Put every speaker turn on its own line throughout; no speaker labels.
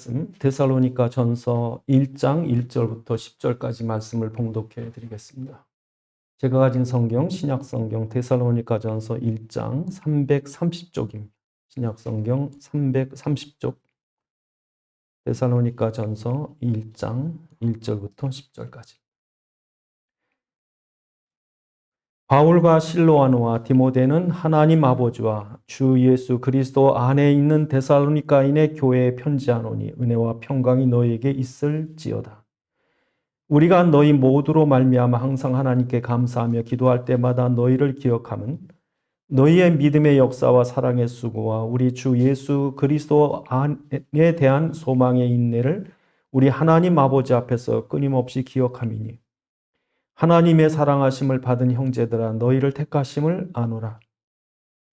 말씀 데살로니가 전서 1장 1절부터 10절까지 말씀을 봉독해 드리겠습니다. 제가 가진 성경 신약 성경 데살로니가 전서 1장 330쪽입니다. 신약 성경 330쪽 데살로니가 전서 1장 1절부터 10절까지. 바울과 실로아노와 디모데는 하나님 아버지와 주 예수 그리스도 안에 있는 데살로니가인의 교회에 편지하노니 은혜와 평강이 너희에게 있을지어다. 우리가 너희 모두로 말미암아 항상 하나님께 감사하며 기도할 때마다 너희를 기억함은 너희의 믿음의 역사와 사랑의 수고와 우리 주 예수 그리스도 안에 대한 소망의 인내를 우리 하나님 아버지 앞에서 끊임없이 기억함이니 하나님의 사랑하심을 받은 형제들아 너희를 택하심을 아노라.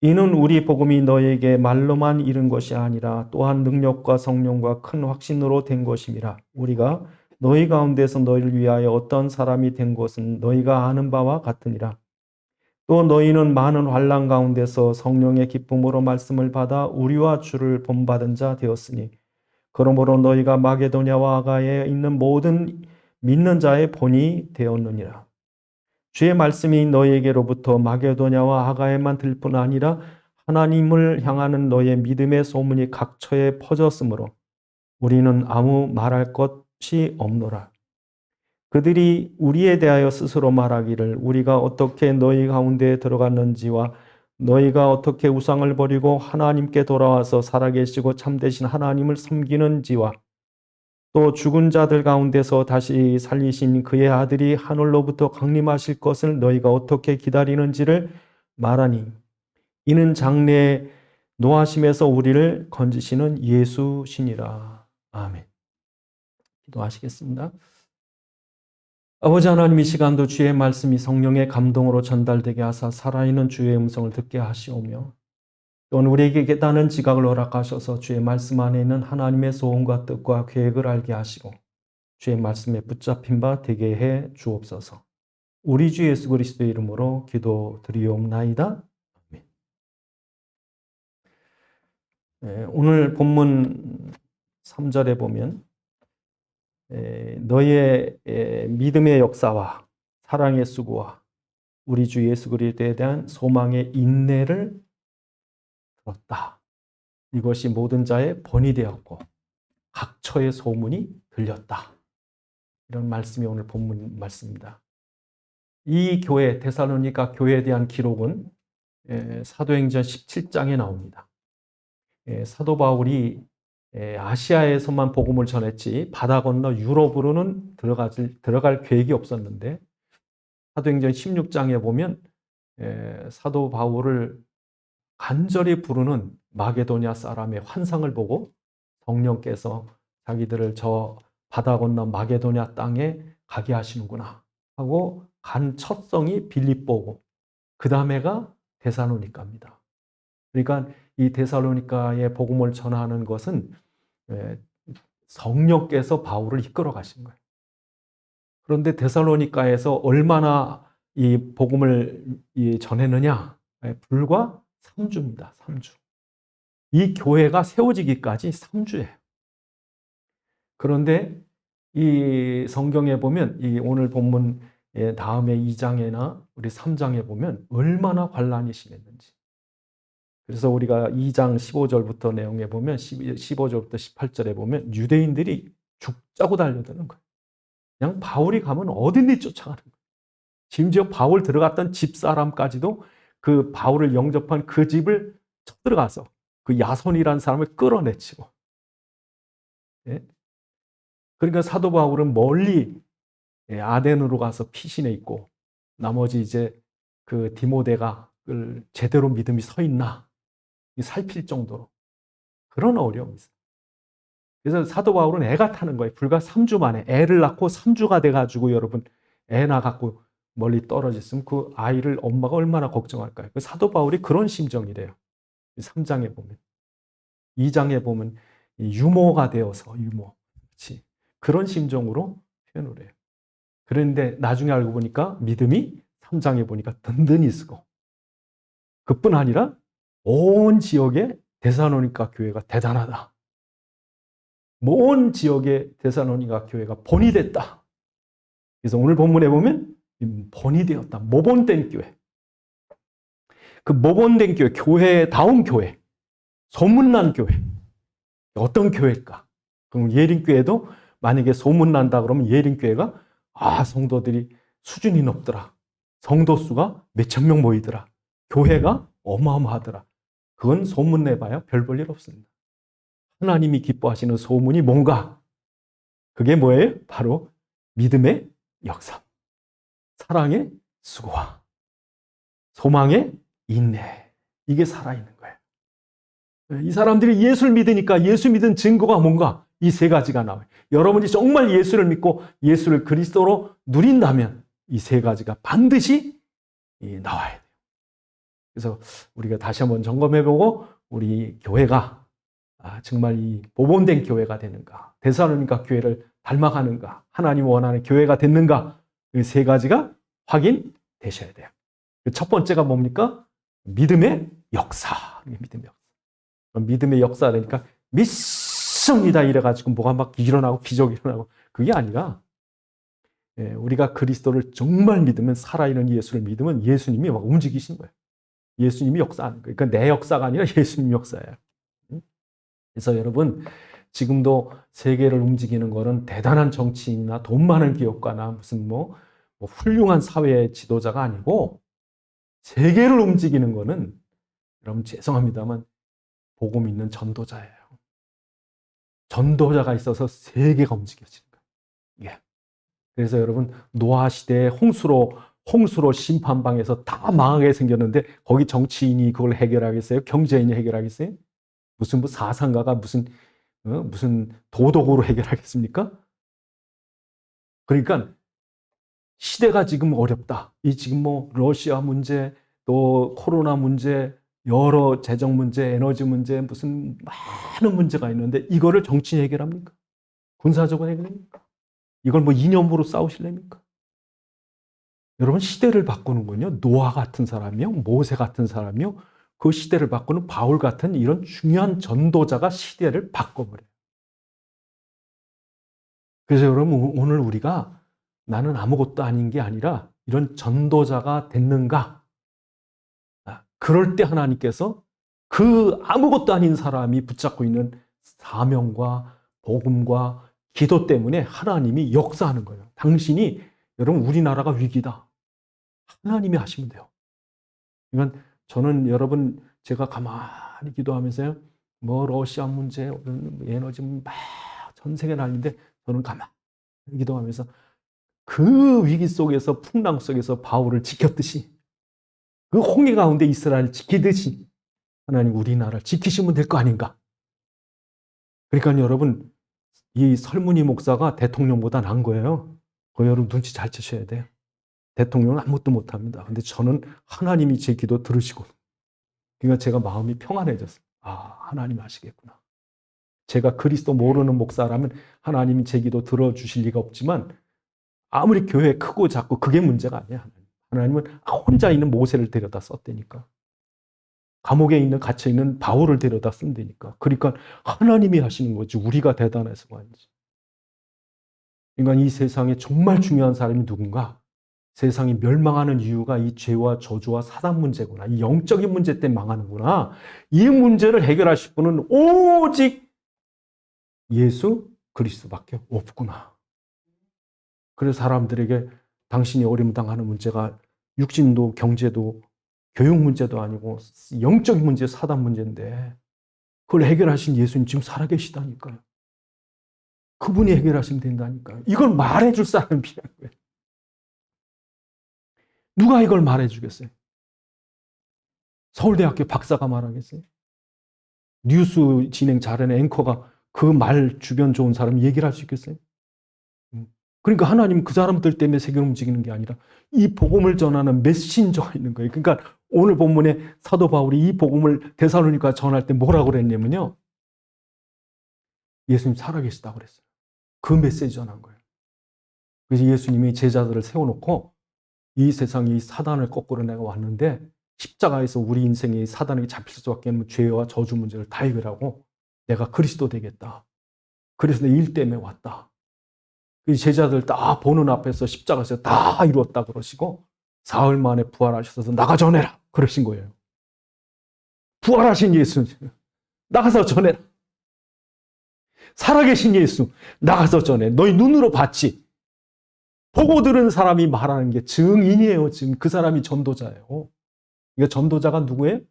이는 우리 복음이 너희에게 말로만 이른 것이 아니라 또한 능력과 성령과 큰 확신으로 된 것임이라. 우리가 너희 가운데서 너희를 위하여 어떤 사람이 된 것은 너희가 아는 바와 같으니라. 또 너희는 많은 환난 가운데서 성령의 기쁨으로 말씀을 받아 우리와 주를 본받은 자 되었으니 그러므로 너희가 마게도냐와 아가야에 있는 모든 믿는 자의 본이 되었느니라. 주의 말씀이 너희에게로부터 마게도냐와 아가야에만 들 뿐 아니라 하나님을 향하는 너희의 믿음의 소문이 각처에 퍼졌으므로 우리는 아무 말할 것이 없노라. 그들이 우리에 대하여 스스로 말하기를 우리가 어떻게 너희 가운데에 들어갔는지와 너희가 어떻게 우상을 버리고 하나님께 돌아와서 살아계시고 참되신 하나님을 섬기는지와 또 죽은 자들 가운데서 다시 살리신 그의 아들이 하늘로부터 강림하실 것을 너희가 어떻게 기다리는지를 말하니 이는 장래에 노하심에서 우리를 건지시는 예수시니라. 아멘. 기도하시겠습니다. 아버지 하나님, 이 시간도 주의 말씀이 성령의 감동으로 전달되게 하사 살아있는 주의 음성을 듣게 하시오며 또는 우리에게 깨닫는 지각을 허락하셔서 주의 말씀 안에 있는 하나님의 소원과 뜻과 계획을 알게 하시고 주의 말씀에 붙잡힌 바 되게 해 주옵소서. 우리 주 예수 그리스도의 이름으로 기도드리옵나이다. 아멘. 오늘 본문 3절에 보면 너희의 믿음의 역사와 사랑의 수고와 우리 주 예수 그리스도에 대한 소망의 인내를 들었다. 이것이 모든 자의 본이 되었고 각처의 소문이 들렸다. 이런 말씀이 오늘 본문 말씀입니다. 이 교회 데살로니가 교회에 대한 기록은 사도행전 17장에 나옵니다. 사도 바울이 아시아에서만 복음을 전했지 바다 건너 유럽으로는 들어갈 계획이 없었는데 사도행전 16장에 보면 사도 바울을 간절히 부르는 마게도냐 사람의 환상을 보고 성령께서 자기들을 저 바다 건너 마게도냐 땅에 가게 하시는구나 하고 간 첫 성이 빌립보고 그 다음에가 데살로니가입니다. 그러니까 이 데살로니가의 복음을 전하는 것은 성령께서 바울을 이끌어 가신 거예요. 그런데 데살로니가에서 얼마나 이 복음을 전했느냐? 불과 3주입니다. 3주. 이 교회가 세워지기까지 3주예요. 그런데 이 성경에 보면 이 오늘 본문 다음에 2장이나 우리 3장에 보면 얼마나 환난이 심했는지. 그래서 우리가 2장 15절부터 내용에 보면 15절부터 18절에 보면 유대인들이 죽자고 달려드는 거예요. 그냥 바울이 가면 어딘지 쫓아가는 거예요. 심지어 바울 들어갔던 집사람까지도 그 바울을 영접한 그 집을 쳐들어가서 그 야손이라는 사람을 끌어내치고. 그러니까 사도 바울은 멀리 아덴으로 가서 피신해 있고 나머지 이제 그 디모데가 제대로 믿음이 서 있나 살필 정도로 그런 어려움이 있어요. 그래서 사도 바울은 애가 타는 거예요. 불과 3주 만에 애를 낳고 3주가 돼가지고 여러분 애 낳아갖고 멀리 떨어졌으면 그 아이를 엄마가 얼마나 걱정할까요? 사도 바울이 그런 심정이래요. 3장에 보면 2장에 보면 유모가 되어서 그렇지? 그런 심정으로 표현을 해요. 그런데 나중에 알고 보니까 믿음이 3장에 보니까 든든히 쓰고 그뿐 아니라 온 지역에 데살로니가 교회가 대단하다. 먼 지역의 데살로니가 교회가 본이 됐다. 그래서 오늘 본문에 보면 본이 되었다. 모본된 교회. 그 모본된 교회, 교회다운 교회, 소문난 교회. 어떤 교회일까? 그럼 예린교회도 만약에 소문난다 그러면 예린교회가 성도들이 수준이 높더라. 성도 수가 몇천 명 모이더라. 교회가 어마어마하더라. 그건 소문내봐야 별 볼 일 없습니다. 하나님이 기뻐하시는 소문이 뭔가? 그게 뭐예요? 바로 믿음의 역사, 사랑의 수고와 소망의 인내. 이게 살아있는 거예요. 이 사람들이 예수를 믿으니까 예수 믿은 증거가 뭔가? 이 세 가지가 나와요. 여러분이 정말 예수를 믿고 예수를 그리스도로 누린다면 이 세 가지가 반드시 나와야 돼요. 그래서 우리가 다시 한번 점검해보고 우리 교회가 정말 이 모본된 교회가 되는가, 데살로니가 교회를 닮아가는가, 하나님 원하는 교회가 됐는가, 이 세 가지가 확인되셔야 돼요. 첫 번째가 뭡니까? 믿음의 역사. 믿음의 역사. 믿음의 역사라니까 믿습니다 이래가지고 뭐가 막 일어나고 기적이 일어나고 그게 아니라 우리가 그리스도를 정말 믿으면, 살아있는 예수를 믿으면 예수님이 막 움직이신 거예요. 예수님이 역사하는 거예요. 그러니까 내 역사가 아니라 예수님 역사예요. 그래서 여러분, 지금도 세계를 움직이는 거는 대단한 정치인이나 돈 많은 기업가나 무슨 뭐 훌륭한 사회 지도자가 아니고, 세계를 움직이는 거는 여러분 죄송합니다만 복음 있는 전도자예요. 전도자가 있어서 세계가 움직여지는 거예요. 예. 그래서 여러분, 노아 시대에 홍수로 심판방에서 다 망하게 생겼는데 거기 정치인이 그걸 해결하겠어요? 경제인이 해결하겠어요? 무슨 사상가가 무슨 도덕으로 해결하겠습니까? 그러니까 시대가 지금 어렵다. 이 지금 러시아 문제, 또 코로나 문제, 여러 재정 문제, 에너지 문제, 무슨 많은 문제가 있는데 이거를 정치인이 해결합니까? 군사적으로 해결합니까? 이걸 이념으로 싸우실랍니까? 여러분, 시대를 바꾸는군요. 노아 같은 사람이요, 모세 같은 사람이요, 그 시대를 바꾸는 바울 같은 이런 중요한 전도자가 시대를 바꿔버려요. 그래서 여러분, 오늘 우리가 나는 아무것도 아닌 게 아니라 이런 전도자가 됐는가? 그럴 때 하나님께서 그 아무것도 아닌 사람이 붙잡고 있는 사명과 복음과 기도 때문에 하나님이 역사하는 거예요. 당신이, 여러분, 우리나라가 위기다. 하나님이 하시면 돼요. 그러니까 저는 여러분, 제가 가만히 기도하면서요, 러시아 문제, 에너지 막 전 세계 난리인데 저는 가만히 기도하면서 그 위기 속에서, 풍랑 속에서 바울을 지켰듯이, 그 홍해 가운데 이스라엘을 지키듯이 하나님 우리나라를 지키시면 될 거 아닌가. 그러니까 여러분, 이 설문이 목사가 대통령보다 나은 거예요. 그 여러분 눈치 잘 채셔야 돼요. 대통령은 아무것도 못합니다. 근데 저는 하나님이 제 기도 들으시고, 그러니까 제가 마음이 평안해졌어요. 하나님 하시겠구나. 제가 그리스도 모르는 목사라면 하나님이 제 기도 들어주실 리가 없지만, 아무리 교회 크고 작고 그게 문제가 아니야. 하나님은 혼자 있는 모세를 데려다 썼다니까. 감옥에 갇혀있는 바울을 데려다 쓴다니까. 그러니까 하나님이 하시는 거지, 우리가 대단해서가 아니지. 그러니까 이 세상에 정말 중요한 사람이 누군가? 세상이 멸망하는 이유가 이 죄와 저주와 사단 문제구나. 이 영적인 문제 때문에 망하는구나. 이 문제를 해결하실 분은 오직 예수 그리스도밖에 없구나. 그래서 사람들에게 당신이 어림당하는 문제가 육신도 경제도 교육 문제도 아니고 영적인 문제, 사단 문제인데 그걸 해결하신 예수님 지금 살아계시다니까요. 그분이 해결하시면 된다니까요. 이걸 말해줄 사람이 필요한 거예요. 누가 이걸 말해주겠어요? 서울대학교 박사가 말하겠어요? 뉴스 진행 잘하는 앵커가 그 말 주변 좋은 사람이 얘기를 할 수 있겠어요? 그러니까 하나님 그 사람들 때문에 세계를 움직이는 게 아니라 이 복음을 전하는 메신저가 있는 거예요. 그러니까 오늘 본문에 사도 바울이 이 복음을 데살로니가 전할 때 뭐라고 그랬냐면요, 예수님 살아계시다고 그랬어요. 그 메시지 전한 거예요. 그래서 예수님이 제자들을 세워놓고 이 세상 이 사단을 거꾸로 내가 왔는데 십자가에서 우리 인생에 사단에게 잡힐 수밖에 없는 죄와 저주 문제를 다 해결하고 내가 그리스도 되겠다. 그래서 내 일 때문에 왔다. 그 제자들 다 보는 앞에서 십자가에서 다 이루었다 그러시고 사흘 만에 부활하셔서 나가 전해라 그러신 거예요. 부활하신 예수 나가서 전해라. 살아계신 예수 나가서 전해. 너희 눈으로 봤지. 보고 들은 사람이 말하는 게 증인이에요. 지금 그 사람이 전도자예요. 이거 전도자가 누구예요?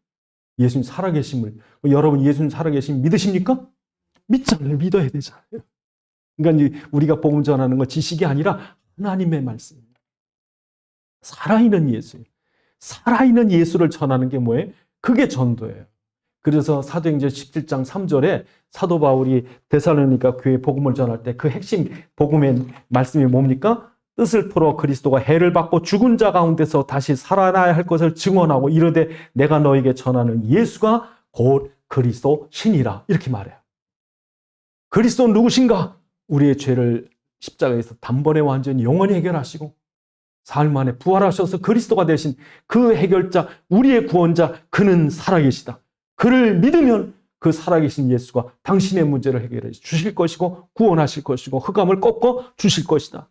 예수님 살아계심을. 여러분 예수님 살아계심 믿으십니까? 믿잖아요. 믿어야 되잖아요. 그러니까 우리가 복음 전하는 건 지식이 아니라 하나님의 말씀입니다. 살아있는 예수. 살아있는 예수를 전하는 게 뭐예요? 그게 전도예요. 그래서 사도행전 17장 3절에 사도 바울이 데살로니가 교회 복음을 전할 때 그 핵심 복음의 말씀이 뭡니까? 뜻을 풀어 그리스도가 해를 받고 죽은 자 가운데서 다시 살아나야 할 것을 증언하고 이르되 내가 너에게 전하는 예수가 곧 그리스도 신이라 이렇게 말해요. 그리스도는 누구신가? 우리의 죄를 십자가에서 단번에 완전히 영원히 해결하시고 사흘 만에 부활하셔서 그리스도가 되신 그 해결자, 우리의 구원자, 그는 살아계시다. 그를 믿으면 그 살아계신 예수가 당신의 문제를 해결해 주실 것이고 구원하실 것이고 흑암을 꺾어 주실 것이다.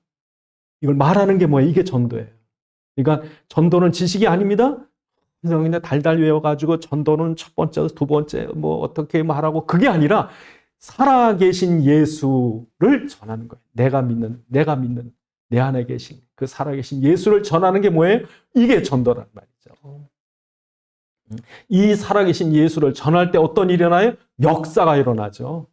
이걸 말하는 게 뭐예요? 이게 전도예요. 그러니까 전도는 지식이 아닙니다. 그냥 달달 외워가지고 전도는 첫 번째, 두 번째 뭐 어떻게 말하고 그게 아니라 살아계신 예수를 전하는 거예요. 내가 믿는 내 안에 계신 그 살아계신 예수를 전하는 게 뭐예요? 이게 전도란 말이죠. 이 살아계신 예수를 전할 때 어떤 일이 일어나요? 역사가 일어나죠.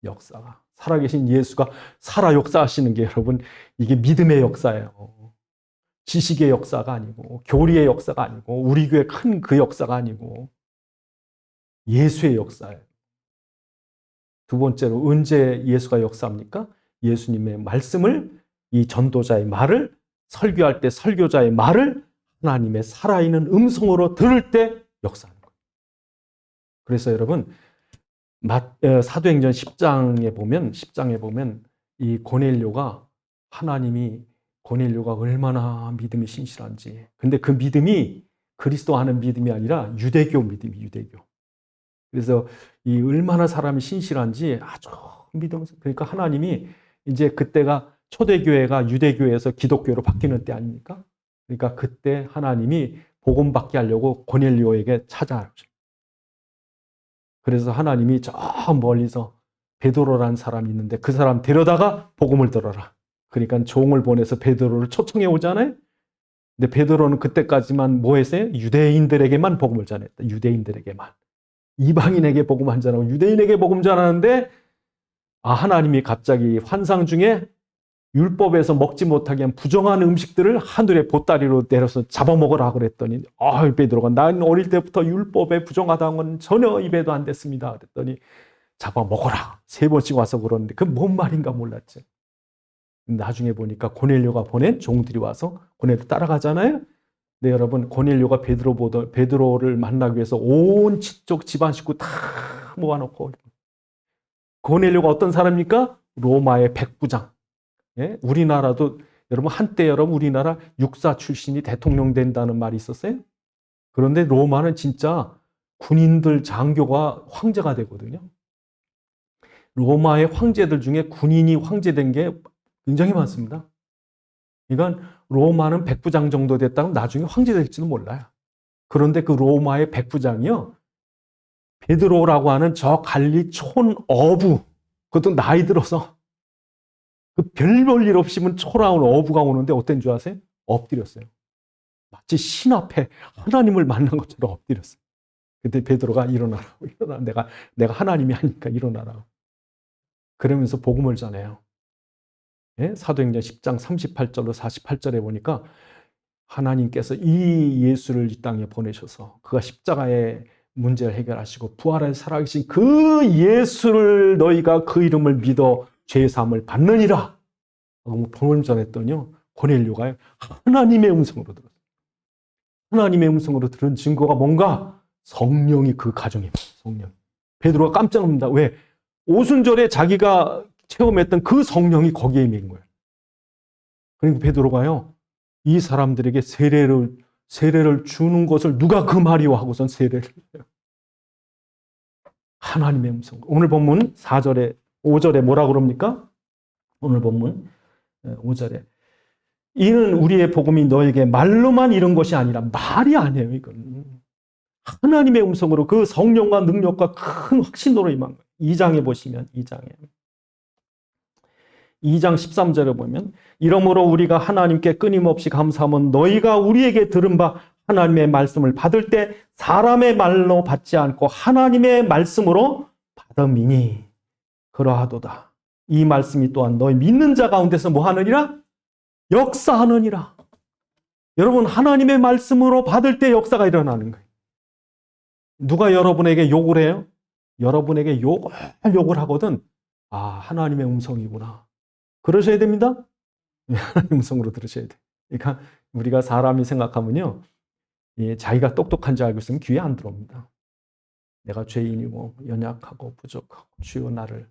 역사가. 살아계신 예수가 살아 역사하시는 게 여러분 이게 믿음의 역사예요. 지식의 역사가 아니고 교리의 역사가 아니고 우리 교회 큰 그 역사가 아니고 예수의 역사예요. 두 번째로 언제 예수가 역사합니까? 예수님의 말씀을 이 전도자의 말을 설교할 때 설교자의 말을 하나님의 살아있는 음성으로 들을 때 역사하는 거예요. 그래서 여러분 사도행전 10장에 보면 이 고넬료가 고넬료가 얼마나 믿음이 신실한지. 근데 그 믿음이 그리스도 아는 믿음이 아니라 유대교 믿음이 유대교. 그래서 이 얼마나 사람이 신실한지 아주 믿으면서 그러니까 하나님이 이제 그때가 초대교회가 유대교회에서 기독교로 바뀌는 때 아닙니까? 그러니까 그때 하나님이 복음 받게 하려고 고넬료에게 찾아오죠. 그래서 하나님이 저 멀리서 베드로라는 사람이 있는데 그 사람 데려다가 복음을 들어라. 그러니까 종을 보내서 베드로를 초청해 오잖아요. 근데 베드로는 그때까지만 뭐 했어요? 유대인들에게만 복음을 전했다. 유대인들에게만. 이방인에게 복음 안 전하고 유대인에게 복음 전하는데 하나님이 갑자기 환상 중에 율법에서 먹지 못하게 한 부정한 음식들을 하늘의 보따리로 내려서 잡아먹으라 그랬더니 베드로가 난 어릴 때부터 율법에 부정하다는 건 전혀 입에도 안 됐습니다. 그랬더니 잡아먹어라. 3번씩 와서 그러는데 그게 뭔 말인가 몰랐지. 나중에 보니까 고넬료가 보낸 종들이 와서 고넬료 따라가잖아요. 네, 여러분 고넬료가 베드로를 만나기 위해서 온 쪽 집안 식구 다 모아놓고 고넬료가 어떤 사람입니까? 로마의 백부장. 예? 우리나라도 여러분 한때 우리나라 육사 출신이 대통령 된다는 말이 있었어요. 그런데 로마는 진짜 군인들 장교가 황제가 되거든요. 로마의 황제들 중에 군인이 황제된 게 굉장히 많습니다. 그러니까 로마는 백부장 정도 됐다면 나중에 황제 될지도 몰라요. 그런데 그 로마의 백부장이요. 베드로라고 하는 저 갈리 촌 어부, 그것도 나이 들어서 그 별 볼 일 없이면 초라한 어부가 오는데 어땠는 줄 아세요? 엎드렸어요. 마치 신 앞에 하나님을 만난 것처럼 엎드렸어요. 그때 베드로가 일어나라고, 내가 하나님이 하니까 일어나라고. 그러면서 복음을 전해요. 예? 사도행전 10장 38절로 48절에 보니까 하나님께서 이 예수를 이 땅에 보내셔서 그가 십자가의 문제를 해결하시고 부활해 살아계신 그 예수를 너희가 그 이름을 믿어 죄사함을 받느니라. 복음을 전했더니요. 고넬료가 하나님의 음성으로 들었어요. 하나님의 음성으로 들은 증거가 뭔가? 성령이 그 가정에 있어요. 성령. 베드로가 깜짝 놀랍니다. 왜? 오순절에 자기가 체험했던 그 성령이 거기에 있는 거예요. 그리고 베드로가요. 이 사람들에게 세례를 주는 것을 누가 그 말이오 하고선 세례를 해요. 하나님의 음성. 오늘 본문 4절에 5절에 뭐라 그럽니까? 오늘 본문 5절에 이는 우리의 복음이 너에게 말로만 이른 것이 아니라 말이 아니에요. 이건 하나님의 음성으로 그 성령과 능력과 큰 확신으로 임한 거예요. 2장에 보시면 2장 13절에 보면 이러므로 우리가 하나님께 끊임없이 감사하면 너희가 우리에게 들은 바 하나님의 말씀을 받을 때 사람의 말로 받지 않고 하나님의 말씀으로 받음이니 그러하도다. 이 말씀이 또한 너희 믿는 자 가운데서 뭐 하느니라? 역사하느니라. 여러분 하나님의 말씀으로 받을 때 역사가 일어나는 거예요. 누가 여러분에게 욕을 해요? 여러분에게 욕을 하거든. 아, 하나님의 음성이구나. 그러셔야 됩니다. 하나님의 음성으로 들으셔야 돼요. 그러니까 우리가 사람이 생각하면요. 자기가 똑똑한 줄 알고 있으면 귀에 안 들어옵니다. 내가 죄인이고 연약하고 부족하고 주여 나를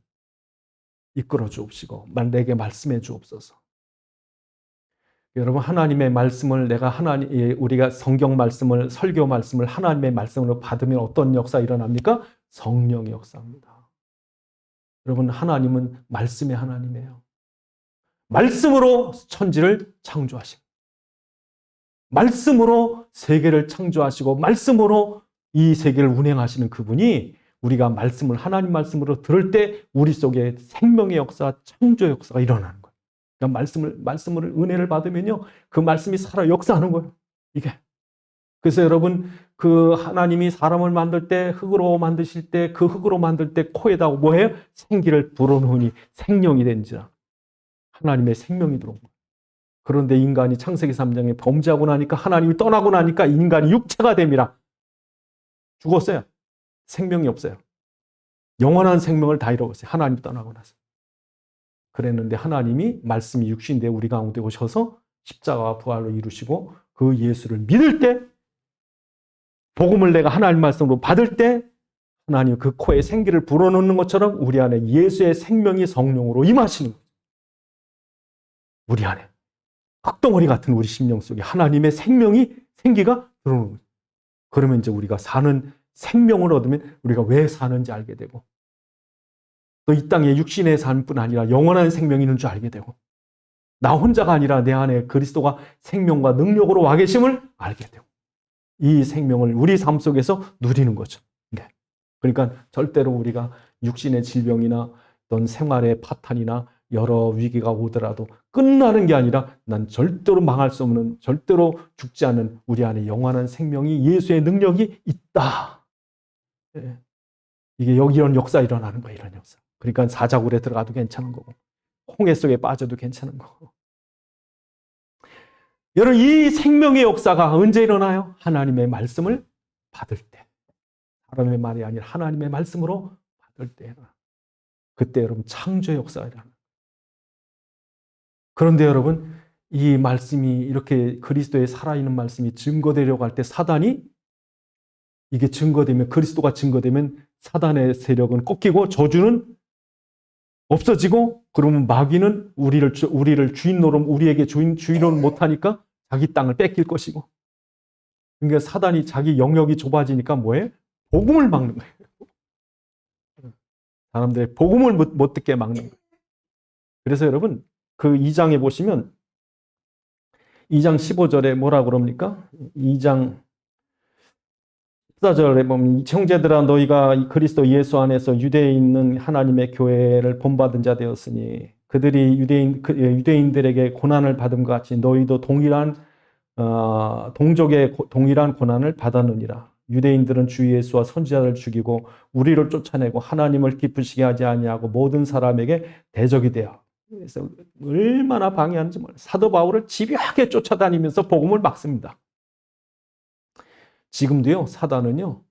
이끌어 주옵시고 내게 말씀해 주옵소서. 여러분 하나님의 말씀을 우리가 성경 말씀을 설교 말씀을 하나님의 말씀으로 받으면 어떤 역사 일어납니까? 성령의 역사입니다. 여러분 하나님은 말씀의 하나님이에요. 말씀으로 천지를 창조하시고 말씀으로 세계를 창조하시고 말씀으로 이 세계를 운행하시는 그분이 우리가 말씀을 하나님 말씀으로 들을 때 우리 속에 생명의 역사, 창조의 역사가 일어나는 거예요. 그러니까 말씀을 은혜를 받으면요. 그 말씀이 살아 역사하는 거예요. 이게. 그래서 여러분 그 하나님이 사람을 만들 때 흙으로 만드실 때 그 흙으로 만들 때 코에다 뭐해요? 생기를 불어넣으니 생명이 된지라. 하나님의 생명이 들어온 거예요. 그런데 인간이 창세기 3장에 범죄하고 나니까 하나님이 떠나고 나니까 인간이 육체가 됨이라. 죽었어요. 생명이 없어요. 영원한 생명을 다 잃어버렸어요. 하나님이 떠나고 나서. 그랬는데 하나님이 말씀이 육신대 우리 가운데 오셔서 십자가와 부활로 이루시고 그 예수를 믿을 때 복음을 내가 하나님 말씀으로 받을 때 하나님 그 코에 생기를 불어넣는 것처럼 우리 안에 예수의 생명이 성령으로 임하시는 거예요. 우리 안에. 흙덩어리 같은 우리 심령 속에 하나님의 생기가 들어오는 거예요. 그러면 이제 우리가 사는 생명을 얻으면 우리가 왜 사는지 알게 되고 또 이 땅에 육신의 삶뿐 아니라 영원한 생명이 있는 줄 알게 되고 나 혼자가 아니라 내 안에 그리스도가 생명과 능력으로 와 계심을 알게 되고 이 생명을 우리 삶 속에서 누리는 거죠. 그러니까 절대로 우리가 육신의 질병이나 어떤 생활의 파탄이나 여러 위기가 오더라도 끝나는 게 아니라 난 절대로 망할 수 없는 절대로 죽지 않는 우리 안에 영원한 생명이 예수의 능력이 있다. 이게 여기 이런 역사 일어나는 거예요. 이런 역사. 그러니까 사자굴에 들어가도 괜찮은 거고 홍해 속에 빠져도 괜찮은 거고. 여러분 이 생명의 역사가 언제 일어나요? 하나님의 말씀을 받을 때. 사람의 말이 아니라 하나님의 말씀으로 받을 때 일어나. 그때 여러분 창조의 역사가 일어나요. 그런데 여러분 이 말씀이 이렇게 그리스도의 살아있는 말씀이 증거되려고 할 때 사단이 이게 증거되면 그리스도가 증거되면 사단의 세력은 꺾이고 저주는 없어지고 그러면 마귀는 우리를 주인 노릇 우리에게 주인 노릇 못하니까 자기 땅을 뺏길 것이고 그러니까 사단이 자기 영역이 좁아지니까 뭐예요? 복음을 막는 거예요. 사람들의 복음을 못 듣게 막는 거예요. 그래서 여러분 그 2장에 보시면 2장 15절에 뭐라 그럽니까? 2장 14절에 보면 형제들아 너희가 그리스도 예수 안에서 유대에 있는 하나님의 교회를 본받은 자 되었으니 그들이 유대인들에게 고난을 받은 것 같이 너희도 동족의 동일한 고난을 받았느니라. 유대인들은 주 예수와 선지자를 죽이고 우리를 쫓아내고 하나님을 기쁘시게 하지 아니하고 모든 사람에게 대적이 되어 그래서 얼마나 방해하는지 몰라요. 사도 바울을 집요하게 쫓아다니면서 복음을 막습니다. 지금도요 사단은요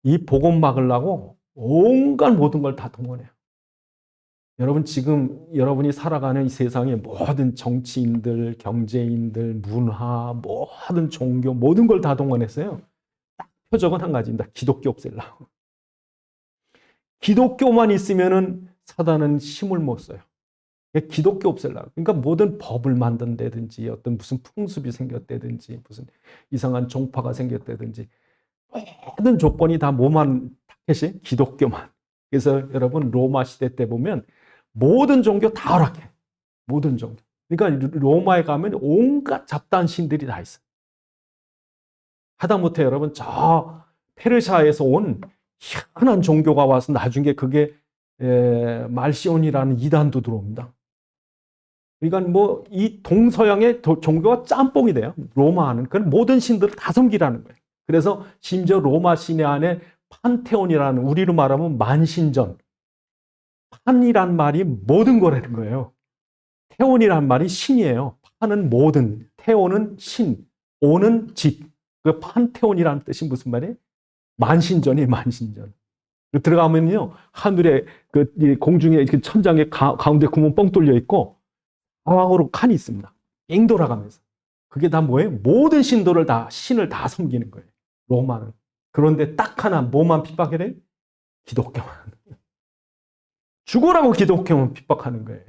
이 복음 막으려고 온갖 모든 걸 다 동원해요. 여러분 지금 여러분이 살아가는 이 세상의 모든 정치인들, 경제인들, 문화, 모든 종교 모든 걸 다 동원했어요. 딱 표적은 한 가지입니다. 기독교 없애려고. 기독교만 있으면은 사단은 힘을 못 써요. 기독교 없애려고. 그러니까 모든 법을 만든다든지 어떤 무슨 풍습이 생겼다든지 무슨 이상한 종파가 생겼다든지 모든 조건이 다 뭐만 타겟이 기독교만. 그래서 여러분 로마 시대 때 보면 모든 종교 다 허락해. 모든 종교. 그러니까 로마에 가면 온갖 잡다한 신들이 다 있어요. 하다못해 여러분 저 페르시아에서 온 희한한 종교가 와서 나중에 그게 말시온이라는 이단도 들어옵니다. 그러니까 뭐 이 동서양의 종교가 짬뽕이 돼요. 로마는 그 모든 신들을 다 섬기라는 거예요. 그래서 심지어 로마 시내 안에 판테온이라는 우리로 말하면 만신전. 판이란 말이 모든 거라는 거예요. 테온이란 말이 신이에요. 판은 모든, 테온은 신, 오는 집. 그 판테온이라는 뜻이 무슨 말이에요? 만신전이에요, 만신전. 들어가면요, 하늘에, 공중에, 천장에 가운데 구멍 뻥 뚫려 있고, 사방으로 칸이 있습니다. 뺑 돌아가면서. 그게 다 뭐예요? 모든 신들을 다, 신을 다 섬기는 거예요. 로마는. 그런데 딱 하나, 뭐만 핍박해요? 기독교만. 죽으라고 기독교만 핍박하는 거예요.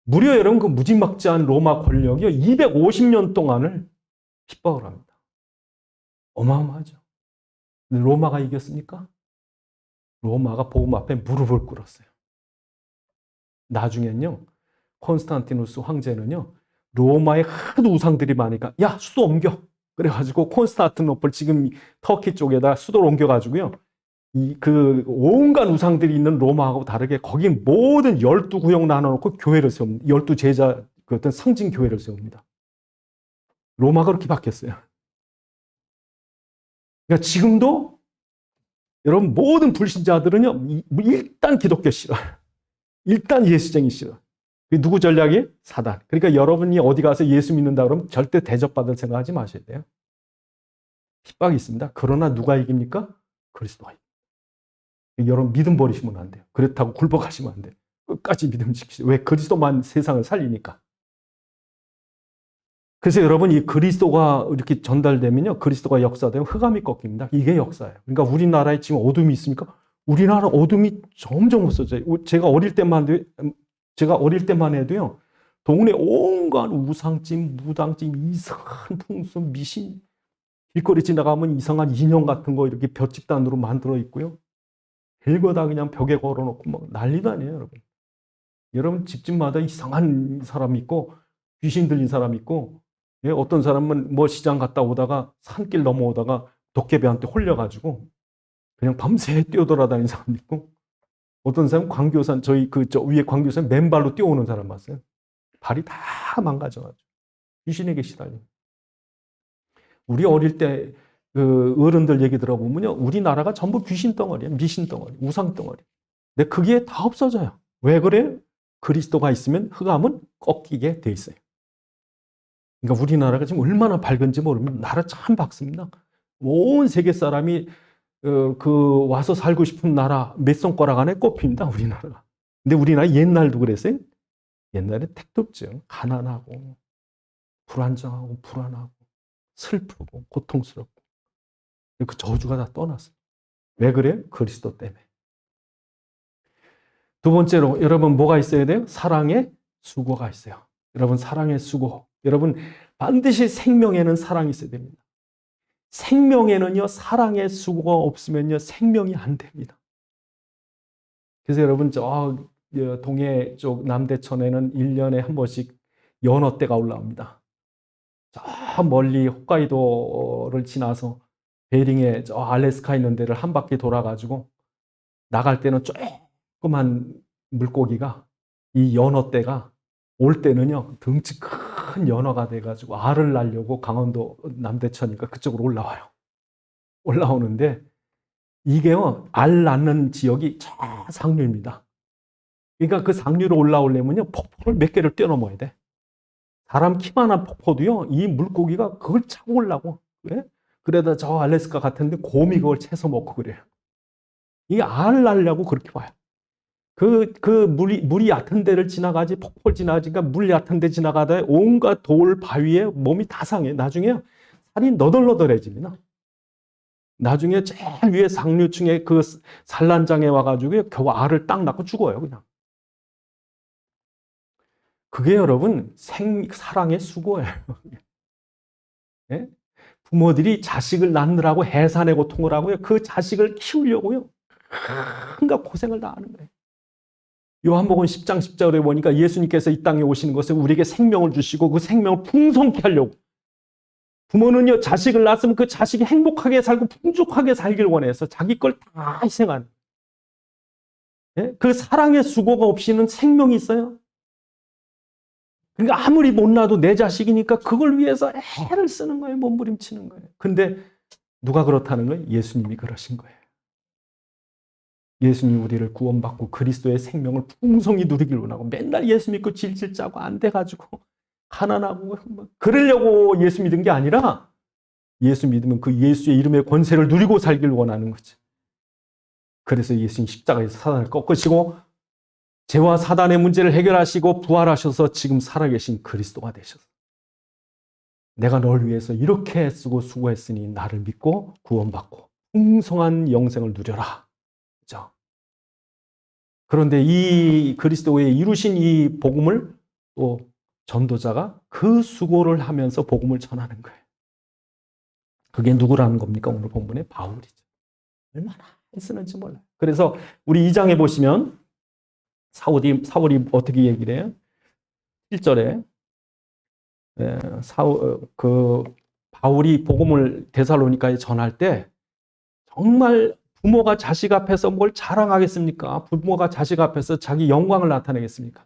무려 여러분 그 무지막지한 로마 권력이 250년 동안을 핍박을 합니다. 어마어마하죠. 근데 로마가 이겼습니까? 로마가 복음 앞에 무릎을 꿇었어요. 나중엔요, 콘스탄티누스 황제는요, 로마에 하도 우상들이 많으니까 야, 수도 옮겨. 그래가지고 콘스탄티노플 지금 터키 쪽에다 수도를 옮겨가지고요, 그 온갖 우상들이 있는 로마하고 다르게 거기 모든 12구역 나눠놓고 교회를 세웁니다. 12제자, 그 어떤 상징 교회를 세웁니다. 로마가 그렇게 바뀌었어요. 그러니까 지금도 여러분 모든 불신자들은요, 일단 기독교 싫어요. 일단 예수쟁이 싫어. 그게 누구 전략이에요? 사단. 그러니까 여러분이 어디 가서 예수 믿는다 그러면 절대 대접받을 생각하지 마셔야 돼요. 핍박이 있습니다. 그러나 누가 이깁니까? 그리스도가 이깁니다. 여러분 믿음 버리시면 안 돼요. 그렇다고 굴복하시면 안 돼요. 끝까지 믿음 지키세요. 왜? 그리스도만 세상을 살리니까. 그래서 여러분 이 그리스도가 이렇게 전달되면요, 그리스도가 역사되면 흑암이 꺾입니다. 이게 역사예요. 그러니까 우리나라에 지금 어둠이 있습니까? 우리나라 어둠이 점점 없어져요. 제가 어릴 때만 해도요, 동네 온갖 우상찜, 무당찜, 이상한 풍습, 미신, 길거리 지나가면 이상한 인형 같은 거 이렇게 볏집단으로 만들어 있고요. 별거 다 그냥 벽에 걸어놓고 막 난리도 아니에요, 여러분. 여러분 집집마다 이상한 사람 있고 귀신 들린 사람 있고, 예, 어떤 사람은 뭐 시장 갔다 오다가 산길 넘어오다가 도깨비한테 홀려가지고 그냥 밤새 뛰어돌아다니는 사람 있고, 어떤 사람은 광교산, 저 위에 광교산 맨발로 뛰어오는 사람 봤어요. 발이 다 망가져가지고 귀신에게 시달려. 우리 어릴 때 그 어른들 얘기 들어보면요, 우리나라가 전부 귀신 덩어리야, 미신 덩어리, 우상 덩어리. 근데 그게 다 없어져요. 왜 그래요? 그리스도가 있으면 흑암은 꺾이게 돼 있어요. 그러니까 우리나라가 지금 얼마나 밝은지 모르면 나라 참 밝습니다. 온 세계 사람이 와서 살고 싶은 나라 몇 손가락 안에 꼽힙니다, 우리나라가. 근데 우리나라 옛날도 그랬어요. 옛날에 택도 없죠. 가난하고 불안정하고 불안하고 슬프고 고통스럽고 그 저주가 다 떠났어요. 왜 그래요? 그리스도 때문에. 두 번째로 여러분 뭐가 있어야 돼요? 사랑의 수고가 있어요. 여러분 사랑의 수고. 여러분 반드시 생명에는 사랑이 있어야 됩니다. 생명에는요, 사랑의 수고가 없으면요, 생명이 안 됩니다. 그래서 여러분 저 동해 쪽 남대천에는 1년에 한 번씩 연어떼가 올라옵니다. 저 멀리 홋카이도를 지나서 베링에 저 알래스카 있는 데를 한 바퀴 돌아가지고 나갈 때는 조그만 물고기가, 이 연어떼가 올 때는요, 덩치 큰 연어가 돼가지고 알을 낳으려고 강원도 남대천이니까 그쪽으로 올라와요. 올라오는데 이게요, 알 낳는 지역이 저 상류입니다. 그러니까 그 상류로 올라오려면요, 폭포를 몇 개를 뛰어넘어야 돼. 사람 키만한 폭포도요, 이 물고기가 그걸 차고 올라고. 왜? 그래다 저 알래스카 같은데 곰이 그걸 채서 먹고 그래요. 이게 알 낳으려고 그렇게 와요. 물이 얕은 데를 지나가지, 폭포를 지나가니까 물 얕은 데 지나가다 온갖 돌, 바위에 몸이 다 상해. 나중에 살이 너덜너덜해집니다. 나중에 제일 위에 상류층에 그 산란장에 와가지고 겨우 알을 딱 낳고 죽어요, 그냥. 그게 여러분 사랑의 수고예요. 네? 부모들이 자식을 낳느라고 해산의 고통을 하고요. 그 자식을 키우려고요. 온갖 고생을 다 하는 거예요. 요한복음 10장 10절에 보니까 예수님께서 이 땅에 오시는 것은 우리에게 생명을 주시고 그 생명을 풍성케 하려고. 부모는요, 자식을 낳았으면 그 자식이 행복하게 살고 풍족하게 살길 원해서 자기 걸 다 희생하는. 그 사랑의 수고가 없이는 생명이 있어요? 그러니까 아무리 못나도 내 자식이니까 그걸 위해서 애를 쓰는 거예요. 몸부림치는 거예요. 근데 누가 그렇다는 거예요? 예수님이 그러신 거예요. 예수님이 우리를 구원받고 그리스도의 생명을 풍성히 누리기를 원하고 맨날 예수 믿고 질질 짜고 안 돼가지고 가난하고 그러려고 예수 믿은 게 아니라 예수 믿으면 그 예수의 이름의 권세를 누리고 살기를 원하는 거죠. 그래서 예수님 십자가에서 사단을 꺾으시고 죄와 사단의 문제를 해결하시고 부활하셔서 지금 살아계신 그리스도가 되셔서 내가 널 위해서 이렇게 애쓰고 수고했으니 나를 믿고 구원받고 풍성한 영생을 누려라. 그렇죠? 그런데 이 그리스도의 이루신 이 복음을 또 전도자가 그 수고를 하면서 복음을 전하는 거예요. 그게 누구라는 겁니까? 오늘 본문에 바울이죠. 얼마나 애쓰는지 몰라요. 그래서 우리 2장에 보시면 사울이 어떻게 얘기를 해요? 1절에 바울이 복음을 데살로니가에 전할 때 정말 부모가 자식 앞에서 뭘 자랑하겠습니까? 부모가 자식 앞에서 자기 영광을 나타내겠습니까?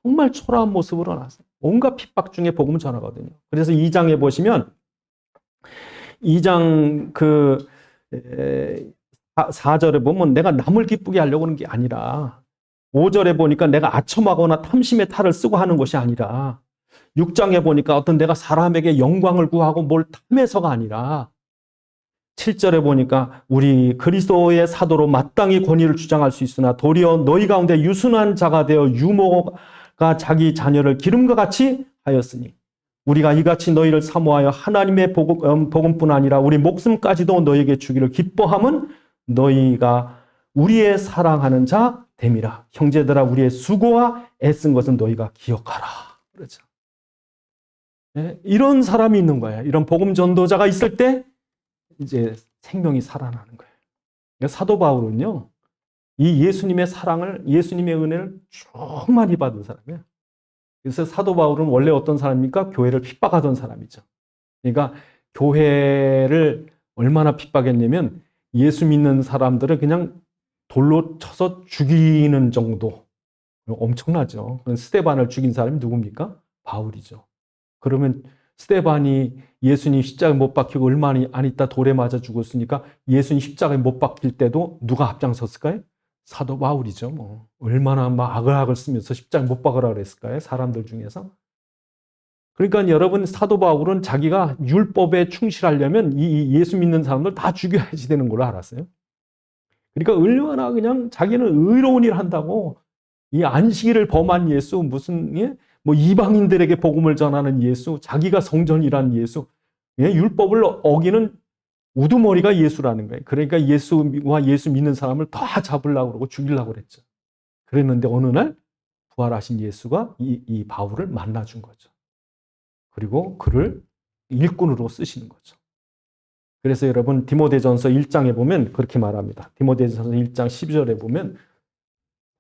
정말 초라한 모습으로 나왔어요. 온갖 핍박 중에 복음을 전하거든요. 그래서 2장에 보시면 2장 4절에 보면 내가 남을 기쁘게 하려고 하는 게 아니라 5절에 보니까 내가 아첨하거나 탐심의 탈을 쓰고 하는 것이 아니라 6장에 보니까 어떤 내가 사람에게 영광을 구하고 뭘 탐해서가 아니라 7절에 보니까 우리 그리스도의 사도로 마땅히 권위를 주장할 수 있으나 도리어 너희 가운데 유순한 자가 되어 유모가 자기 자녀를 기름과 같이 하였으니 우리가 이같이 너희를 사모하여 하나님의 복음뿐 아니라 우리 목숨까지도 너희에게 주기를 기뻐함은 너희가 우리의 사랑하는 자 됨이라. 형제들아 우리의 수고와 애쓴 것은 너희가 기억하라. 그렇죠. 네, 이런 사람이 있는 거예요. 이런 복음 전도자가 있을 때 이제 생명이 살아나는 거예요. 그러니까 사도 바울은요, 이 예수님의 사랑을, 예수님의 은혜를 쭉 많이 받은 사람이에요. 그래서 사도 바울은 원래 어떤 사람입니까? 교회를 핍박하던 사람이죠. 그러니까 교회를 얼마나 핍박했냐면 예수 믿는 사람들을 그냥 돌로 쳐서 죽이는 정도. 엄청나죠. 스데반을 죽인 사람이 누굽니까? 바울이죠. 그러면 스데반이 예수님 십자가에 못 박히고 얼마 안 있다 돌에 맞아 죽었으니까 예수님 십자가에 못 박힐 때도 누가 앞장섰을까요? 사도 바울이죠. 뭐 얼마나 막 아글아글 쓰면서 십자가에 못 박으라 그랬을까요? 사람들 중에서. 그러니까 여러분 사도 바울은 자기가 율법에 충실하려면 이 예수 믿는 사람들 다 죽여야지 되는 걸로 알았어요. 그러니까 얼마나 그냥 자기는 의로운 일 한다고 이 안식일을 범한 예수 무슨 뭐 이방인들에게 복음을 전하는 예수, 자기가 성전이란 예수, 율법을 어기는 우두머리가 예수라는 거예요. 그러니까 예수와 예수 믿는 사람을 다 잡으려고 그러고 죽이려고 그랬죠. 그랬는데 어느 날 부활하신 예수가 이 바울을 만나준 거죠. 그리고 그를 일꾼으로 쓰시는 거죠. 그래서 여러분 디모데전서 1장에 보면 그렇게 말합니다. 디모데전서 1장 12절에 보면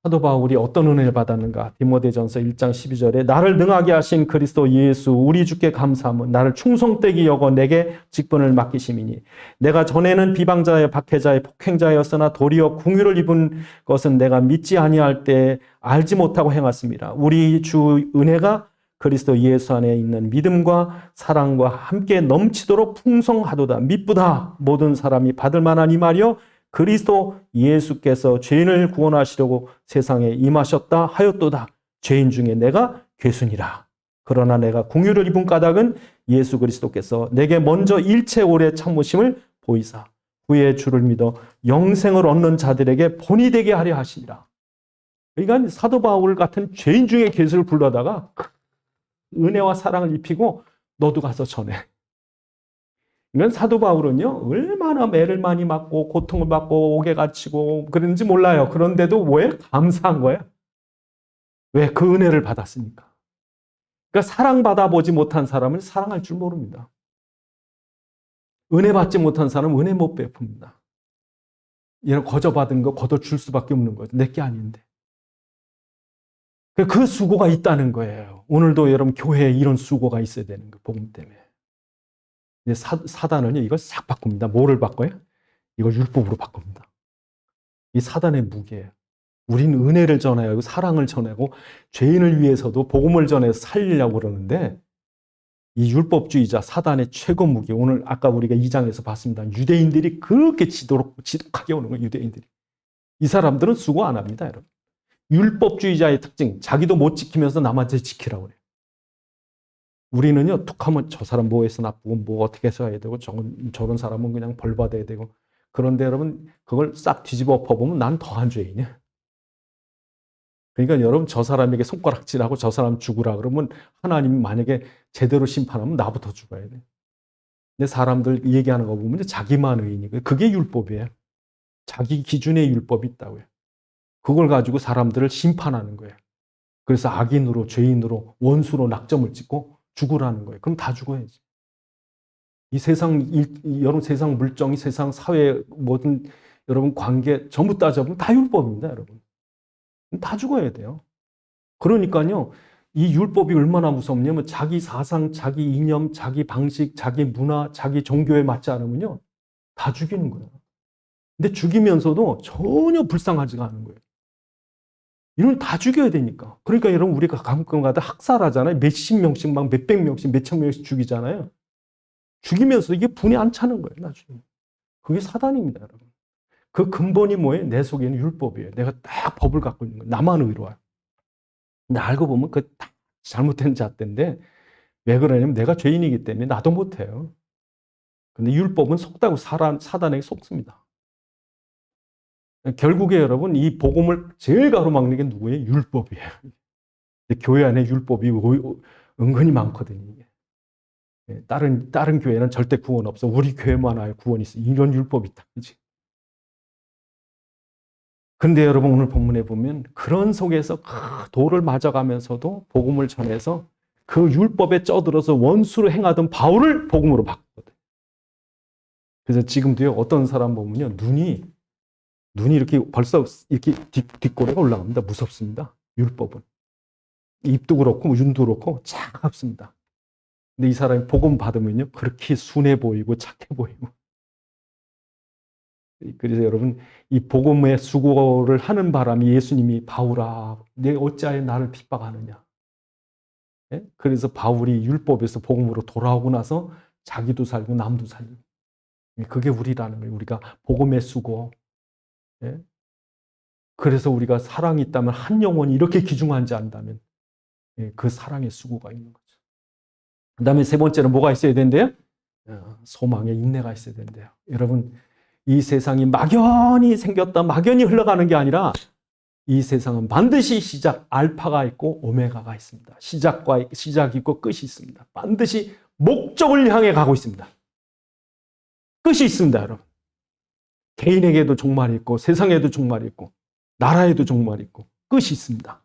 사도 바울이 어떤 은혜를 받았는가? 디모데전서 1장 12절에 나를 능하게 하신 그리스도 예수 우리 주께 감사함은 나를 충성되게 여겨 내게 직분을 맡기심이니 내가 전에는 비방자여 박해자여 폭행자였으나 도리어 궁유를 입은 것은 내가 믿지 아니할 때 알지 못하고 행했습니다. 우리 주 은혜가 그리스도 예수 안에 있는 믿음과 사랑과 함께 넘치도록 풍성하도다. 미쁘다. 모든 사람이 받을 만한 이 말이요 그리스도 예수께서 죄인을 구원하시려고 세상에 임하셨다 하였도다. 죄인 중에 내가 괴순이라. 그러나 내가 공유를 입은 까닭은 예수 그리스도께서 내게 먼저 일체 오래 참으심을 보이사 후에 주를 믿어 영생을 얻는 자들에게 본이 되게 하려 하시니라. 그러니까 사도 바울 같은 죄인 중에 괴수를 불러다가 은혜와 사랑을 입히고 너도 가서 전해. 이건 사도 바울은요 얼마나 매를 많이 맞고 고통을 받고 옥에 갇히고 그런지 몰라요. 그런데도 왜 감사한 거예요? 왜? 그 은혜를 받았으니까. 그러니까 사랑받아 보지 못한 사람은 사랑할 줄 모릅니다. 은혜 받지 못한 사람은 은혜 못 베풉니다. 이런 거저받은 거 걷어줄 수밖에 없는 거죠. 내 게 아닌데. 그 수고가 있다는 거예요. 오늘도 여러분 교회에 이런 수고가 있어야 되는 거예요. 복음 때문에. 이제 사단은요, 이걸 싹 바꿉니다. 뭐를 바꿔요? 이걸 율법으로 바꿉니다. 이 사단의 무게예요. 우리는 은혜를 전하고 사랑을 전하고 죄인을 위해서도 복음을 전해서 살리려고 그러는데 이 율법주의자 사단의 최고 무기, 오늘 아까 우리가 2장에서 봤습니다. 유대인들이 그렇게 지독하게 오는 거예요. 유대인들이. 이 사람들은 수고 안 합니다. 여러분. 율법주의자의 특징, 자기도 못 지키면서 남한테 지키라고 그래요. 우리는요, 툭하면 저 사람 뭐 해서 나쁘고 뭐 어떻게 해서 해야 되고 저런 사람은 그냥 벌 받아야 되고. 그런데 여러분 그걸 싹 뒤집어 엎어보면 난 더한 죄인이야. 그러니까 여러분 저 사람에게 손가락질하고 저 사람 죽으라 그러면 하나님이 만약에 제대로 심판하면 나부터 죽어야 돼. 근데 사람들 얘기하는 거 보면 자기만 의인이고 그게 율법이에요. 자기 기준의 율법이 있다고요. 그걸 가지고 사람들을 심판하는 거예요. 그래서 악인으로 죄인으로 원수로 낙점을 찍고 죽으라는 거예요. 그럼 다 죽어야지. 이 세상 여러분 세상 물정이 세상 사회 모든 여러분 관계 전부 따져보면 다 율법입니다, 여러분. 다 죽어야 돼요. 그러니까요, 이 율법이 얼마나 무섭냐면 자기 사상, 자기 이념, 자기 방식, 자기 문화, 자기 종교에 맞지 않으면요, 다 죽이는 거예요. 근데 죽이면서도 전혀 불쌍하지가 않은 거예요. 이런 다 죽여야 되니까. 그러니까 여러분 우리가 가끔가다 학살하잖아요. 몇십 명씩 막 몇백 명씩 몇천 명씩 죽이잖아요. 죽이면서 이게 분이 안 차는 거예요, 나중에. 그게 사단입니다, 여러분. 그 근본이 뭐예요? 내 속에는 율법이에요. 내가 딱 법을 갖고 있는 거예요. 나만 의로워요. 근데 알고 보면 그 딱 잘못된 잣대인데 왜 그러냐면 내가 죄인이기 때문에 나도 못해요. 근데 율법은 속다고 사단에게 속습니다. 결국에 여러분 이 복음을 제일 가로막는 게 누구예요? 율법이에요. 교회 안에 율법이 은근히 많거든요. 다른 교회는 절대 구원 없어. 우리 교회만 와요. 구원이 있어. 이런 율법이 있다. 그치? 근데 여러분 오늘 본문에 보면 그런 속에서 돌을 맞아가면서도 복음을 전해서 그 율법에 쩌들어서 원수로 행하던 바울을 복음으로 바꿨거든요. 그래서 지금도요 어떤 사람 보면요 눈이 이렇게 벌써 이렇게 뒷골에가 올라갑니다. 무섭습니다. 율법은. 입도 그렇고 눈도 그렇고 차갑습니다. 근데 이 사람이 복음 받으면요 그렇게 순해 보이고 착해 보이고. 그래서 여러분 이 복음의 수고를 하는 바람에 예수님이 바울아 내 어찌하여 나를 핍박하느냐. 예? 그래서 바울이 율법에서 복음으로 돌아오고 나서 자기도 살고 남도 살고. 그게 우리라는 거예요. 우리가 복음의 수고. 예? 그래서 우리가 사랑이 있다면 한 영혼이 이렇게 귀중한지 안다면 그 사랑의 수고가 있는 거죠. 그 다음에 세 번째는 뭐가 있어야 된대요? 소망의 인내가 있어야 된대요. 여러분 이 세상이 막연히 생겼다 막연히 흘러가는 게 아니라 이 세상은 반드시 시작 알파가 있고 오메가가 있습니다. 시작이 있고 끝이 있습니다. 반드시 목적을 향해 가고 있습니다. 끝이 있습니다, 여러분. 개인에게도 종말이 있고 세상에도 종말이 있고 나라에도 종말이 있고 끝이 있습니다.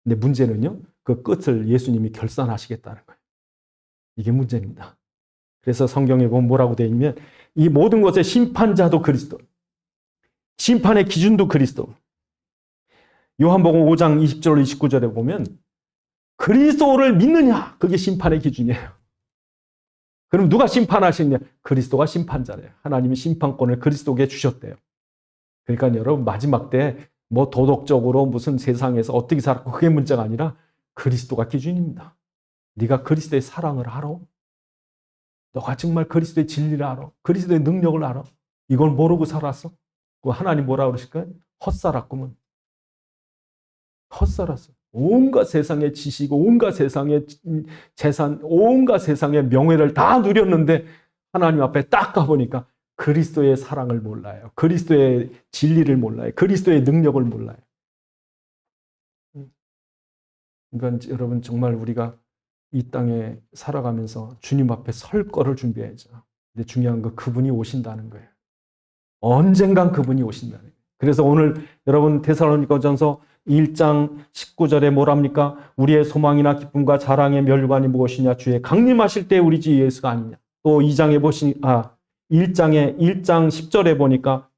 근데 문제는요. 그 끝을 예수님이 결산하시겠다는 거예요. 이게 문제입니다. 그래서 성경에 보면 뭐라고 되어 있냐면 이 모든 것의 심판자도 그리스도, 심판의 기준도 그리스도. 요한복음 5장 20절 29절에 보면 그리스도를 믿느냐 그게 심판의 기준이에요. 그럼 누가 심판하시느냐? 그리스도가 심판자래요. 하나님이 심판권을 그리스도에게 주셨대요. 그러니까 여러분 마지막 때 뭐 도덕적으로 무슨 세상에서 어떻게 살았고 그게 문제가 아니라 그리스도가 기준입니다. 네가 그리스도의 사랑을 알아? 너가 정말 그리스도의 진리를 알아? 그리스도의 능력을 알아? 이걸 모르고 살았어? 하나님 뭐라 그러실까요? 헛살았구먼. 헛살았어. 온갖 세상의 지식, 온갖 세상의 재산, 온갖 세상의 명예를 다 누렸는데 하나님 앞에 딱 가보니까 그리스도의 사랑을 몰라요. 그리스도의 진리를 몰라요. 그리스도의 능력을 몰라요. 그러니까 여러분 정말 우리가 이 땅에 살아가면서 주님 앞에 설 거를 준비해야죠. 근데 중요한 건 그분이 오신다는 거예요. 언젠간 그분이 오신다는 거예요. 그래서 오늘 여러분 데살로니가전서 1장 19절에 뭐랍니까? 우리의 소망이나 기쁨과 자랑의 멸관이 무엇이냐? 주의 강림하실 때 우리 주 예수가 아니냐. 또 2장에 1장 10절에 보니까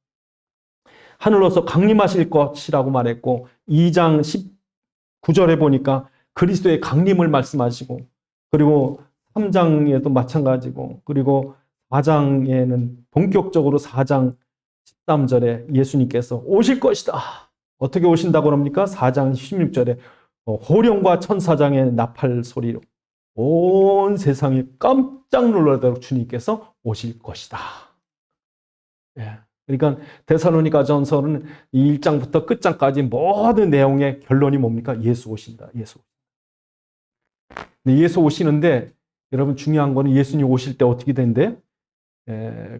하늘로서 강림하실 것이라고 말했고 2장 19절에 보니까 그리스도의 강림을 말씀하시고 그리고 3장에도 마찬가지고 그리고 4장에는 본격적으로 4장 13절에 예수님께서 오실 것이다. 어떻게 오신다고 합니까? 4장 16절에 호령과 천사장의 나팔 소리로 온 세상이 깜짝 놀라도록 주님께서 오실 것이다. 예. 그러니까 데살로니가 전서는 이 1장부터 끝장까지 모든 내용의 결론이 뭡니까? 예수 오신다. 예수. 근데 예수 오시는데 여러분 중요한 거는 예수님 오실 때 어떻게 된대?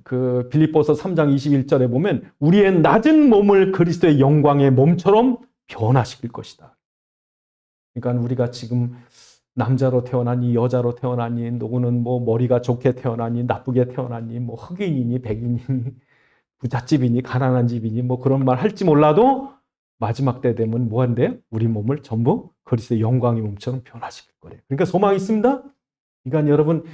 그 빌립보서 3장 21절에 보면 우리의 낮은 몸을 그리스도의 영광의 몸처럼 변화시킬 것이다. 그러니까 우리가 지금 남자로 태어나니 여자로 태어나니 누구는 뭐 머리가 좋게 태어나니 나쁘게 태어나니 뭐 흑인이니 백인이니 부잣집이니 가난한 집이니 뭐 그런 말 할지 몰라도 마지막 때 되면 뭐 한대요? 우리 몸을 전부 그리스도의 영광의 몸처럼 변화시킬 거래요. 그러니까 소망이 있습니다. 그러니까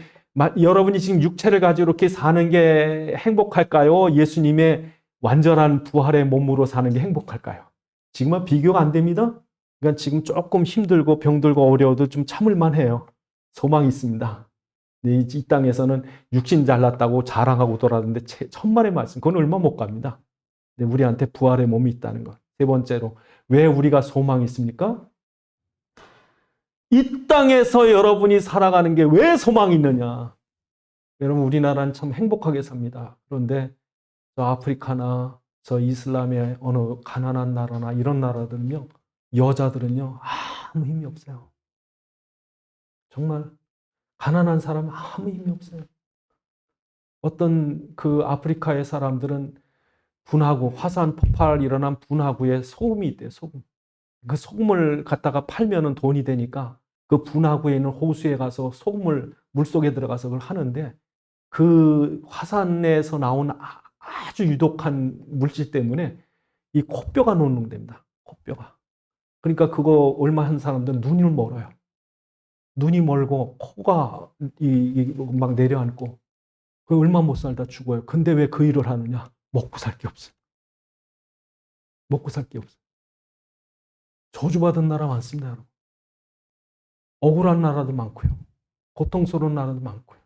여러분이 지금 육체를 가지고 이렇게 사는 게 행복할까요? 예수님의 완전한 부활의 몸으로 사는 게 행복할까요? 지금은 비교가 안 됩니다. 그러니까 지금 조금 힘들고 병들고 어려워도 좀 참을만 해요. 소망이 있습니다. 이 땅에서는 육신 잘났다고 자랑하고 돌아다니는데 천만의 말씀, 그건 얼마 못 갑니다. 근데 우리한테 부활의 몸이 있다는 것. 세 번째로, 왜 우리가 소망이 있습니까? 이 땅에서 여러분이 살아가는 게 왜 소망이 있느냐? 여러분, 우리나라는 참 행복하게 삽니다. 그런데 저 아프리카나 저 이슬람의 어느 가난한 나라나 이런 나라들은요, 여자들은요, 아무 힘이 없어요. 정말 가난한 사람은 아무 힘이 없어요. 어떤 그 아프리카의 사람들은 분화구, 화산 폭발 일어난 분화구에 소금이 있대요, 소금. 그 소금을 갖다가 팔면은 돈이 되니까 그 분화구에 있는 호수에 가서 소금을 물속에 들어가서 그걸 하는데 그 화산에서 나온 아주 유독한 물질 때문에 이 코뼈가 녹는답니다. 코뼈가. 그러니까 그거 얼마 한 사람들은 눈을 멀어요. 눈이 멀고 코가 막 내려앉고 그 얼마 못 살다 죽어요. 근데 왜 그 일을 하느냐? 먹고 살 게 없어요. 먹고 살 게 없어요. 저주받은 나라 많습니다, 여러분. 억울한 나라도 많고요. 고통스러운 나라도 많고요.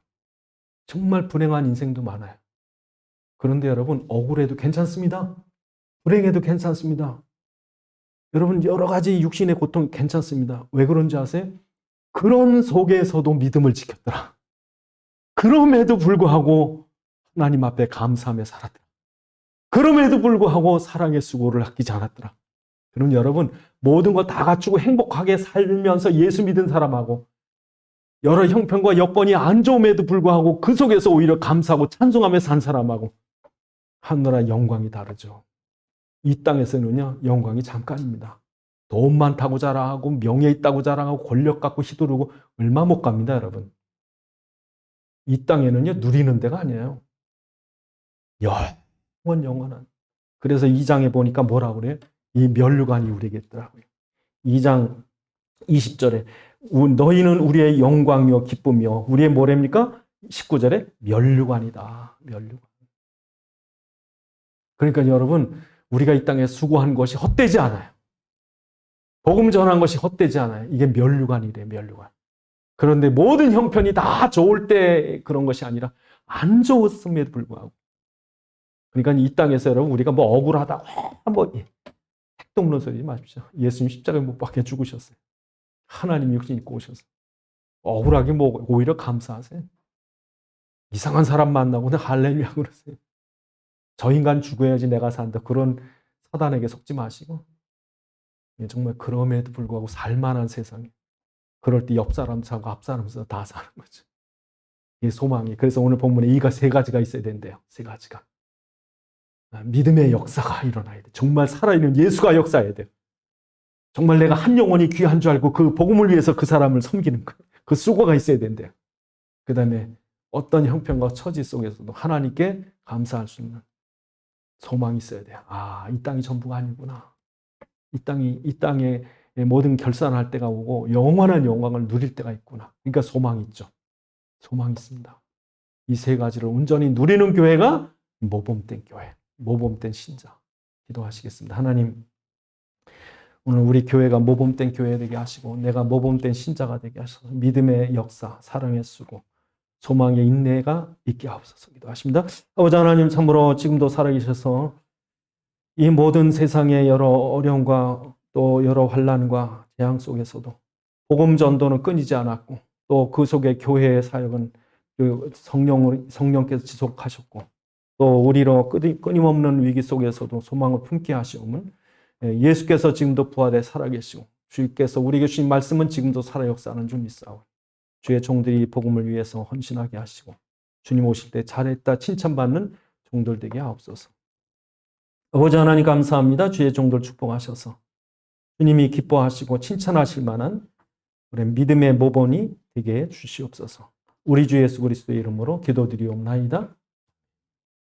정말 불행한 인생도 많아요. 그런데 여러분, 억울해도 괜찮습니다. 불행해도 괜찮습니다. 여러분, 여러 가지 육신의 고통 괜찮습니다. 왜 그런지 아세요? 그런 속에서도 믿음을 지켰더라. 그럼에도 불구하고 하나님 앞에 감사하며 살았더라. 그럼에도 불구하고 사랑의 수고를 아끼지 않았더라. 그럼 여러분, 모든 거 다 갖추고 행복하게 살면서 예수 믿은 사람하고 여러 형편과 여건이 안 좋음에도 불구하고 그 속에서 오히려 감사하고 찬송하며 산 사람하고 하늘나라 영광이 다르죠. 이 땅에서는요, 영광이 잠깐입니다. 돈 많다고 자랑하고 명예 있다고 자랑하고 권력 갖고 휘두르고 얼마 못 갑니다, 여러분. 이 땅에는요, 누리는 데가 아니에요. 영원한. 그래서 2장에 보니까 뭐라고 그래요? 이 면류관이 우리에게 있더라고요. 2장 20절에 너희는 우리의 영광이요 기쁨이요 우리의 뭐랍니까? 19절에 면류관이다. 면류관. 그러니까 여러분, 우리가 이 땅에 수고한 것이 헛되지 않아요. 복음 전한 것이 헛되지 않아요. 이게 면류관이래요. 면류관. 그런데 모든 형편이 다 좋을 때 그런 것이 아니라 안 좋았음에도 불구하고, 그러니까 이 땅에서 여러분 우리가 뭐 억울하다고 뭐 택도 소리 마십시오. 예수님 십자가에 못 박혀 죽으셨어요. 하나님 육신 입고 오셨어요. 억울하게 뭐 오히려 감사하세요. 이상한 사람 만나고 할렐루야 그러세요. 저 인간 죽어야지 내가 산다. 그런 사단에게 속지 마시고 정말 그럼에도 불구하고 살만한 세상에 그럴 때 옆 사람 사고 앞 사람 사고 다 사는 거죠. 이게 소망이. 그래서 오늘 본문에 이가 세 가지가 있어야 된대요. 세 가지가. 믿음의 역사가 일어나야 돼. 정말 살아있는 예수가 역사해야 돼요. 정말 내가 한 영혼이 귀한 줄 알고 그 복음을 위해서 그 사람을 섬기는 거. 그 수고가 있어야 된대요. 그 다음에 어떤 형편과 처지 속에서도 하나님께 감사할 수 있는 소망이 있어야 돼요. 아, 이 땅이 전부가 아니구나. 이 땅에 모든 결산할 때가 오고 영원한 영광을 누릴 때가 있구나. 그러니까 소망이 있죠. 소망이 있습니다. 이 세 가지를 온전히 누리는 교회가 모범된 교회, 모범된 신자. 기도하시겠습니다. 하나님, 오늘 우리 교회가 모범된 교회 되게 하시고 내가 모범된 신자가 되게 하셔서 믿음의 역사, 사랑의 수고, 소망의 인내가 있게 하옵소서 기도하십니다. 아버지 하나님, 참으로 지금도 살아계셔서 이 모든 세상의 여러 어려움과 또 여러 환난과 재앙 속에서도 복음 전도는 끊이지 않았고 또 그 속에 교회의 사역은 성령께서 지속하셨고 또 우리로 끊임없는 위기 속에서도 소망을 품게 하시오물 예수께서 지금도 부활해 살아계시고 주께서 우리에게 주신 말씀은 지금도 살아 역사하는 줄 믿사오니 주의 종들이 복음을 위해서 헌신하게 하시고 주님 오실 때 잘했다 칭찬받는 종들 되게 하옵소서. 아버지 하나님 감사합니다. 주의 종들 축복하셔서 주님이 기뻐하시고 칭찬하실 만한 우리 믿음의 모범이 되게 주시옵소서. 우리 주 예수 그리스도의 이름으로 기도드리옵나이다.